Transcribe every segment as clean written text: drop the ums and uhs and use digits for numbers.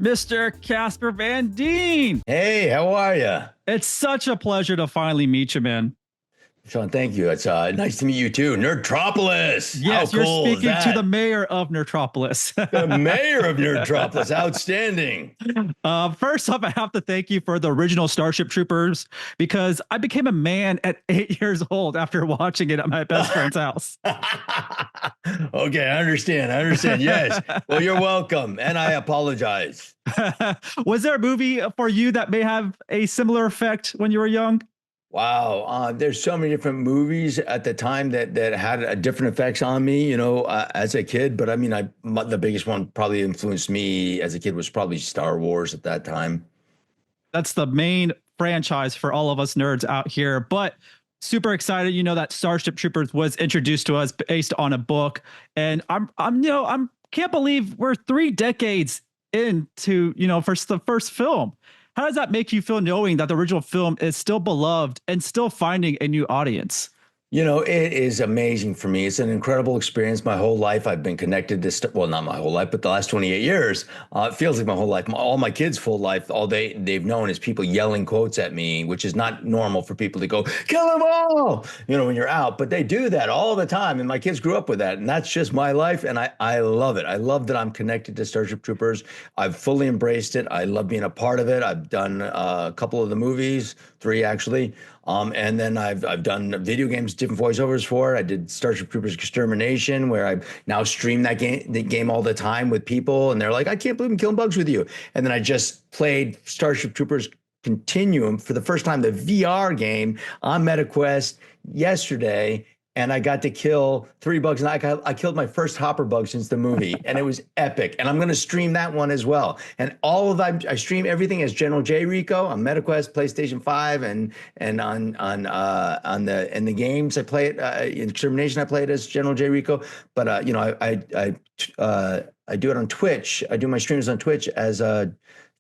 Mr. Casper Van Dien. Hey, how are you? It's such a pleasure to finally meet you, man. Sean, thank you. It's nice to meet you too. Nerdtropolis. How Yes, you're cool is speaking to the that? mayor of Nerdtropolis. The mayor of Nerdtropolis. Outstanding. First off, I have to thank you for the original Starship Troopers because I became a man at 8 years old after watching it at my best friend's house. Okay, I understand. I understand. Yes. Well, you're welcome. And I apologize. Was there a movie for you that may have a similar effect when you were young? Wow, there's so many different movies at the time that had different effects on me, as a kid. But I mean, the biggest one probably influenced me as a kid was probably Star Wars at that time. That's the main franchise for all of us nerds out here. But super excited, that Starship Troopers was introduced to us based on a book, and I'm can't believe we're 3 decades into first the first film. How does that make you feel knowing that the original film is still beloved and still finding a new audience? It is amazing for me. It's an incredible experience. My whole life, I've been connected to, well, not my whole life, but the last 28 years, it feels like my whole life. All my kids' full life, all they've known is people yelling quotes at me, which is not normal for people to go, kill them all, when you're out. But they do that all the time. And my kids grew up with that. And that's just my life. And I love it. I love that I'm connected to Starship Troopers. I've fully embraced it. I love being a part of it. I've done a couple of the movies, 3 actually. And then I've done video games, different voiceovers for it. I did Starship Troopers Extermination, where I now stream the game all the time with people, and they're like, "I can't believe I'm killing bugs with you." And then I just played Starship Troopers Continuum for the first time, the VR game on MetaQuest yesterday, and I got to kill 3 bugs, and I killed my first hopper bug since the movie, and it was epic. And I'm going to stream that one as well. And all of that, I stream everything as General J Rico on MetaQuest, PlayStation 5, and in the games I play it in Extermination. I play it as General J Rico, but I do it on Twitch. I do my streams on Twitch as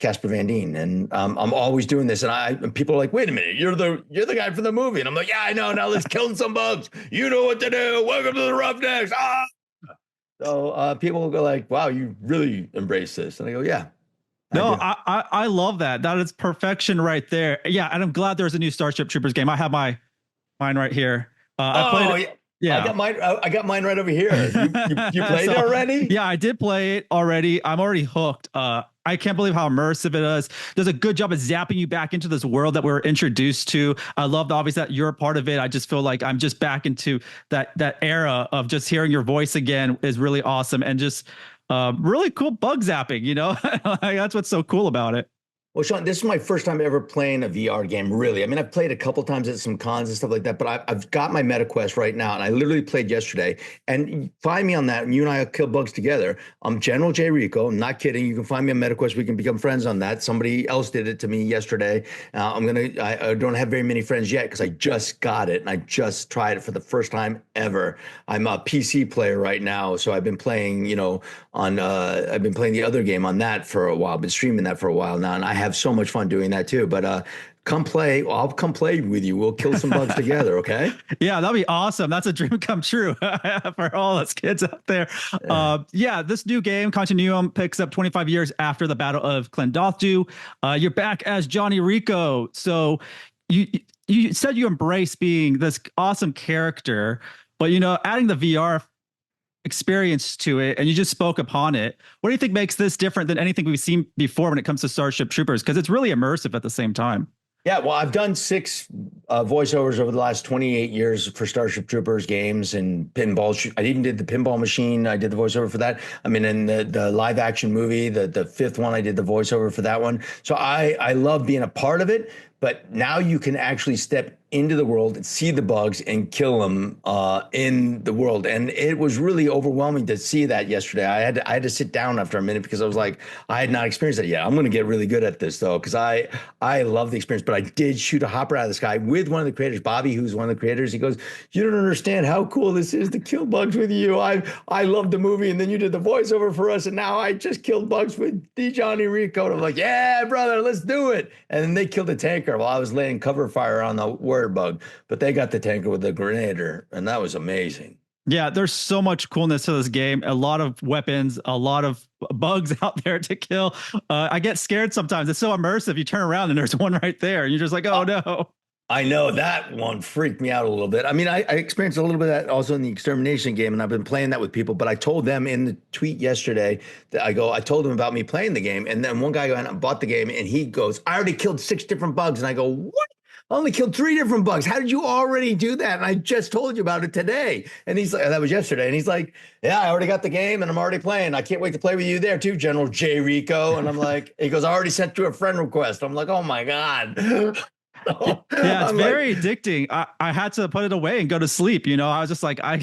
Casper Van Dien, and I'm always doing this, and people are like, "Wait a minute, you're the guy from the movie," and I'm like, "Yeah, I know. Now let's kill some bugs. You know what to do. Welcome to the Roughnecks." Ah! So people go like, "Wow, you really embrace this," and I go, "Yeah." No, I love that. That is perfection right there. Yeah, and I'm glad there's a new Starship Troopers game. I have mine right here. I played it. Yeah, I got mine right over here. You played it already? Yeah, I did play it already. I'm already hooked. I can't believe how immersive it is. Does a good job of zapping you back into this world that we're introduced to. I love obviously that you're a part of it. I just feel like I'm just back into that era of just hearing your voice again is really awesome, and just really cool bug zapping. That's what's so cool about it. Well, Sean, this is my first time ever playing a VR game, really. I mean, I've played a couple times at some cons and stuff like that, but I've got my MetaQuest right now, and I literally played yesterday. And find me on that, and you and I will kill bugs together. I'm General J Rico. I'm not kidding. You can find me on MetaQuest. We can become friends on that. Somebody else did it to me yesterday. I don't have very many friends yet because I just got it, and I just tried it for the first time ever. I'm a PC player right now, so I've been playing, I've been playing the other game on that for a while. Been streaming that for a while now, and I have so much fun doing that too. But come play. I'll come play with you. We'll kill some bugs together. Okay. Yeah, that'd be awesome. That's a dream come true for all us kids out there. This new game, Continuum, picks up 25 years after the Battle of Klendathu. You're back as Johnny Rico. So you said you embrace being this awesome character, but adding the VR experience to it, and you just spoke upon it. What do you think makes this different than anything we've seen before when it comes to Starship Troopers? Because it's really immersive at the same time. Yeah, well, I've done 6 voiceovers over the last 28 years for Starship Troopers games and pinball. I even did the pinball machine. I did the voiceover for that. I mean, in the live action movie, the 5th one, I did the voiceover for that one. So I love being a part of it. But now you can actually step into the world and see the bugs and kill them in the world. And it was really overwhelming to see that yesterday. I had to sit down after a minute because I was like, I had not experienced that yet. I'm going to get really good at this though, because I love the experience. But I did shoot a hopper out of the sky with one of the creators, Bobby, who's one of the creators. He goes, "You don't understand how cool this is to kill bugs with you. I love the movie, and then you did the voiceover for us, and now I just killed bugs with the Johnny Rico." And I'm like, "Yeah, brother, let's do it." And then they killed a tanker while I was laying cover fire on the word bug, but they got the tanker with the grenader, and that was amazing. Yeah, there's so much coolness to this game. A lot of weapons, a lot of bugs out there to kill. I get scared sometimes. It's so immersive. You turn around and there's one right there, and you're just like, oh no. I know that one freaked me out a little bit. I mean, I experienced a little bit of that also in the extermination game, and I've been playing that with people. But I told them in the tweet yesterday that I told them about me playing the game, and then one guy went and bought the game, and he goes, I already killed 6 different bugs, and I go, what? I only killed 3 different bugs. How did you already do that? And I just told you about it today. And he's like, that was yesterday. And he's like, yeah, I already got the game and I'm already playing. I can't wait to play with you there too, General J. Rico. And I'm like, he goes, I already sent you a friend request. I'm like, oh my God. Yeah, it's very addicting. I had to put it away and go to sleep. I was just like, I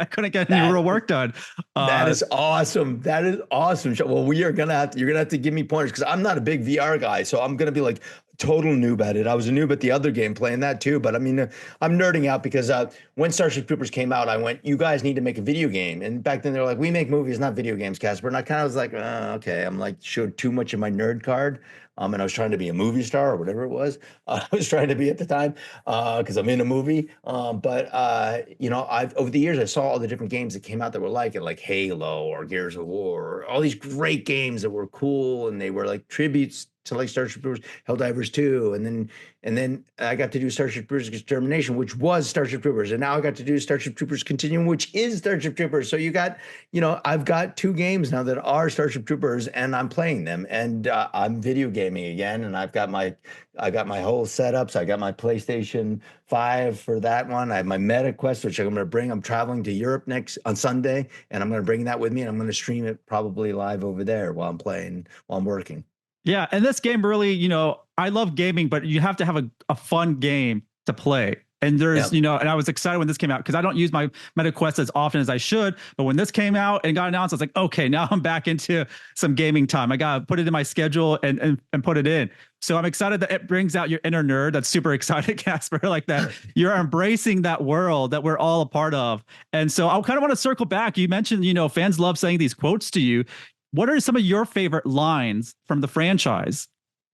couldn't get any real work done. That is awesome. That is awesome. Well, you're gonna have to give me pointers because I'm not a big VR guy, so I'm gonna be like total noob at it. I was a noob at the other game playing that too, but I mean, I'm nerding out because when Starship Troopers came out, I went, you guys need to make a video game. And back then they were like, we make movies, not video games, Casper. And I kind of was like, okay. I'm like, showed too much of my nerd card. And I was trying to be a movie star or whatever it was. I was trying to be at the time because I'm in a movie. I've over the years I saw all the different games that came out that were like it, like Halo or Gears of War, or all these great games that were cool and they were like tributes to like Starship Troopers, Helldivers 2, and then I got to do Starship Troopers Extermination, which was Starship Troopers, and now I got to do Starship Troopers Continuum, which is Starship Troopers. So I've got 2 games now that are Starship Troopers, and I'm playing them, and I'm video gaming again, and I got my whole setups. I got my PlayStation 5 for that one. I have my Meta Quest, which I'm going to bring. I'm traveling to Europe next on Sunday, and I'm going to bring that with me, and I'm going to stream it probably live over there while I'm working. Yeah, and this game really, I love gaming, but you have to have a fun game to play. And there's, and I was excited when this came out because I don't use my MetaQuest as often as I should. But when this came out and got announced, I was like, okay, now I'm back into some gaming time. I got to put it in my schedule and put it in. So I'm excited that it brings out your inner nerd. That's super excited, Casper, like that. You're embracing that world that we're all a part of. And so I kind of want to circle back. You mentioned, fans love saying these quotes to you. What are some of your favorite lines from the franchise?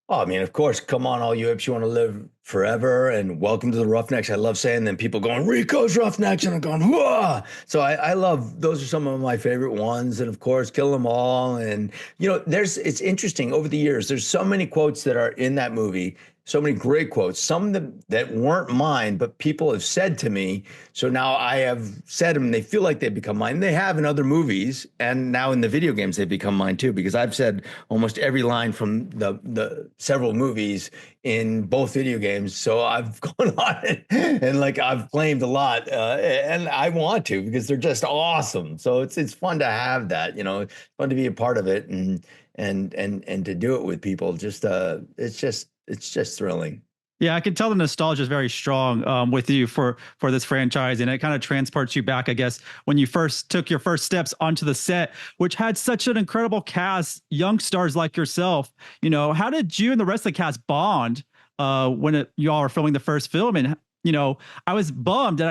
Oh, I mean, of course, come on, all you apes, you want to live forever, and welcome to the Roughnecks. I love saying them. People going, Rico's Roughnecks, and I'm going, whoa. So I love, those are some of my favorite ones. And of course, kill them all. And, it's interesting over the years, there's so many quotes that are in that movie. So many great quotes, some that weren't mine, but people have said to me. So now I have said them, and they feel like they've become mine. They have in other movies, and now in the video games, they've become mine too, because I've said almost every line from the several movies in both video games. So I've gone on and like I've claimed a lot, and I want to because they're just awesome. So it's fun to have that, fun to be a part of it and to do it with people. It's just thrilling. Yeah, I can tell the nostalgia is very strong with you for this franchise, and it kind of transports you back, I guess, when you first took your first steps onto the set, which had such an incredible cast, young stars like yourself. How did you and the rest of the cast bond when y'all were filming the first film? And I was bummed that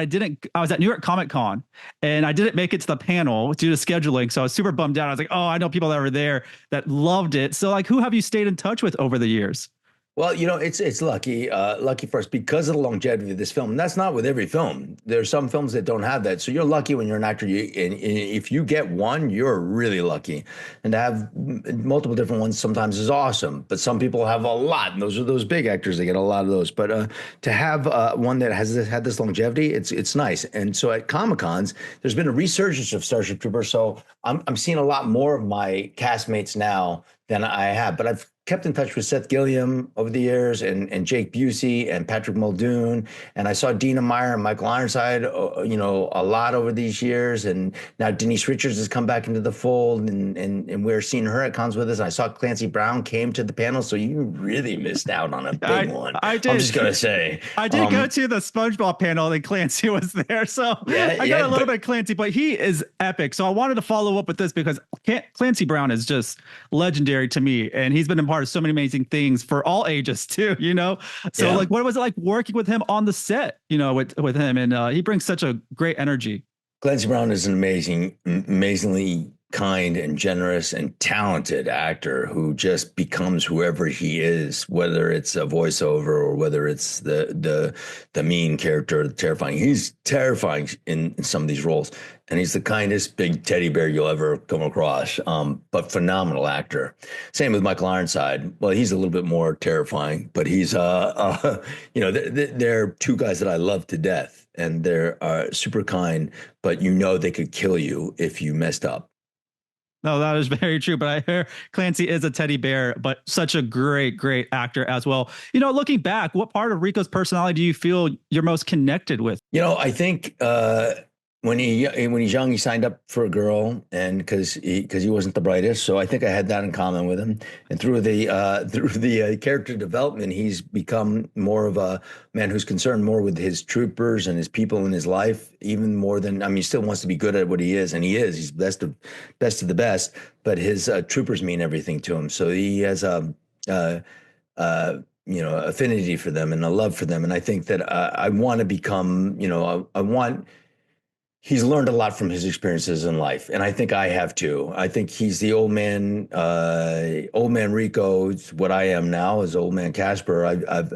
I was at New York Comic Con and I didn't make it to the panel due to scheduling. So I was super bummed out. I was like, oh, I know people that were there that loved it. So like, who have you stayed in touch with over the years? Well, it's lucky for us because of the longevity of this film. And that's not with every film. There's some films that don't have that. So you're lucky when you're an actor. And if you get one, you're really lucky. And to have multiple different ones sometimes is awesome. But some people have a lot, and those are those big actors. They get a lot of those. But to have one that has had this longevity, it's nice. And so at Comic-Cons, there's been a resurgence of Starship Troopers. So I'm seeing a lot more of my castmates now than I have. But I've kept in touch with Seth Gilliam over the years and Jake Busey and Patrick Muldoon. And I saw Dina Meyer and Michael Ironside, a lot over these years. And now Denise Richards has come back into the fold and we're seeing her at cons with us. And I saw Clancy Brown came to the panel. So you really missed out on a big one. I did. I'm just going to say. I did go to the SpongeBob panel and Clancy was there. So I got a little bit of Clancy, but he is epic. So I wanted to follow up with this because Clancy Brown is just legendary to me. And he's been a part of so many amazing things for all ages too, So like, what was it like working with him on the set, with him? And he brings such a great energy. Clancy Brown is an amazingly kind and generous and talented actor who just becomes whoever he is, whether it's a voiceover or whether it's the mean character, the terrifying. He's terrifying in some of these roles, and he's the kindest big teddy bear you'll ever come across. But phenomenal actor. Same with Michael Ironside. Well, he's a little bit more terrifying, but he's they're two guys that I love to death, and they're super kind, but they could kill you if you messed up. No, that is very true. But I hear Clancy is a teddy bear, but such a great, great actor as well. Looking back, what part of Rico's personality do you feel you're most connected with? I think when he's young, he signed up for a girl, and because he wasn't the brightest, so I think I had that in common with him. And through the character development, he's become more of a man who's concerned more with his troopers and his people in his life, even more than he still wants to be good at what he is, and he is. He's best of the best, but his troopers mean everything to him. So he has affinity for them and a love for them, and I think that I want to become. I want. He's learned a lot from his experiences in life, and I think I have too. I think he's the old man Rico. What I am now is old man Casper. I've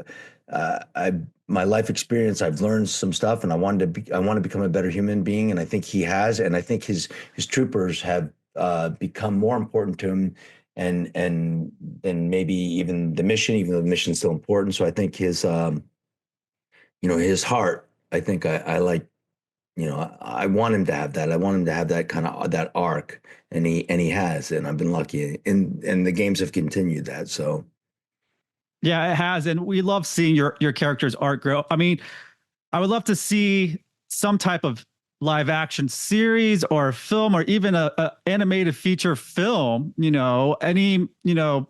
my life experience. I've learned some stuff, and I want to become a better human being, and I think he has. And I think his troopers have become more important to him, and than maybe even the mission, even though the mission's still important. So I think his his heart. I think I like. I want him to have that. I want him to have that kind of that arc, and he has, and I've been lucky, and the games have continued that. So, yeah, it has, and we love seeing your character's arc grow. I mean, I would love to see some type of live action series or a film or even a animated feature film. Any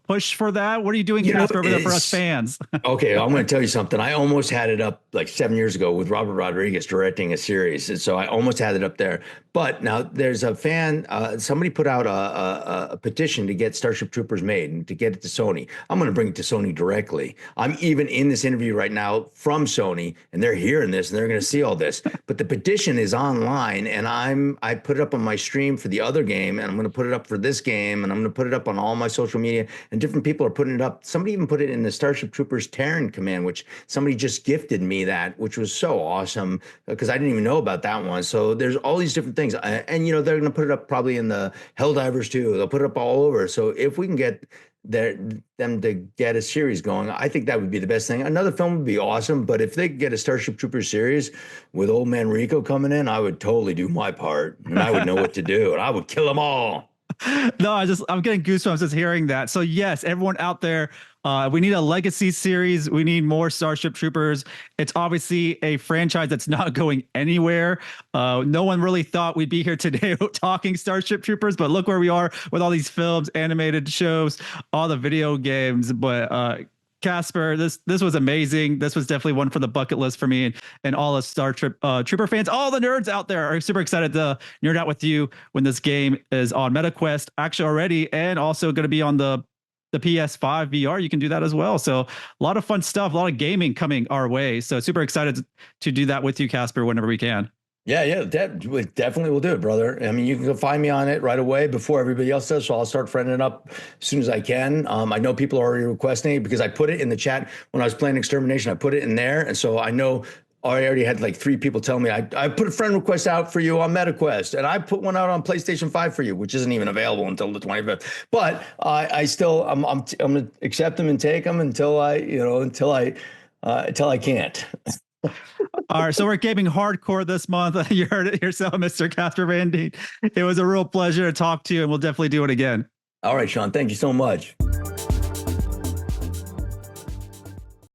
push for that? What are you doing, Casper, over there for us fans? Okay, I'm going to tell you something. I almost had it up like 7 years ago with Robert Rodriguez directing a series, and so I almost had it up there. But now there's a fan. Somebody put out a petition to get Starship Troopers made and to get it to Sony. I'm going to bring it to Sony directly. I'm even in this interview right now from Sony, and they're hearing this and they're going to see all this. But the petition is online, and I put it up on my stream for the other game, and I'm going to put it up for this game, and I'm going to put it up on all my social media. And different people are putting it up. Somebody even put it in the Starship Troopers Terran Command, which somebody just gifted me that, which was so awesome because I didn't even know about that one. So there's all these different things. And they're going to put it up probably in the Helldivers too. They'll put it up all over. So if we can get them to get a series going, I think that would be the best thing. Another film would be awesome, but if they could get a Starship Troopers series with old man Rico coming in, I would totally do my part, and I would know what to do, and I would kill them all. No, I'm getting goosebumps just hearing that. So yes, everyone out there, we need a legacy series. We need more Starship Troopers. It's obviously a franchise that's not going anywhere. No one really thought we'd be here today talking Starship Troopers, but look where we are with all these films, animated shows, all the video games. But Casper, this was amazing. This was definitely one for the bucket list for me and all the Starship Trooper fans. All the nerds out there are super excited to nerd out with you when this game is on MetaQuest actually already, and also going to be on the PS5 VR. You can do that as well. So a lot of fun stuff, a lot of gaming coming our way. So super excited to do that with you, Casper, whenever we can. Yeah, definitely will do it, brother. I mean, you can go find me on it right away before everybody else does. So I'll start friending it up as soon as I can. I know people are already requesting it because I put it in the chat when I was playing Extermination. I put it in there, and so I know I already had like 3 people tell me I put a friend request out for you on MetaQuest, and I put one out on PlayStation 5 for you, which isn't even available until the 25th. But I'm gonna accept them and take them until I can't. All right, so we're gaming hardcore this month. You heard it yourself, Mr. Casper Van Dien. It was a real pleasure to talk to you, and we'll definitely do it again. All right, Sean, thank you so much.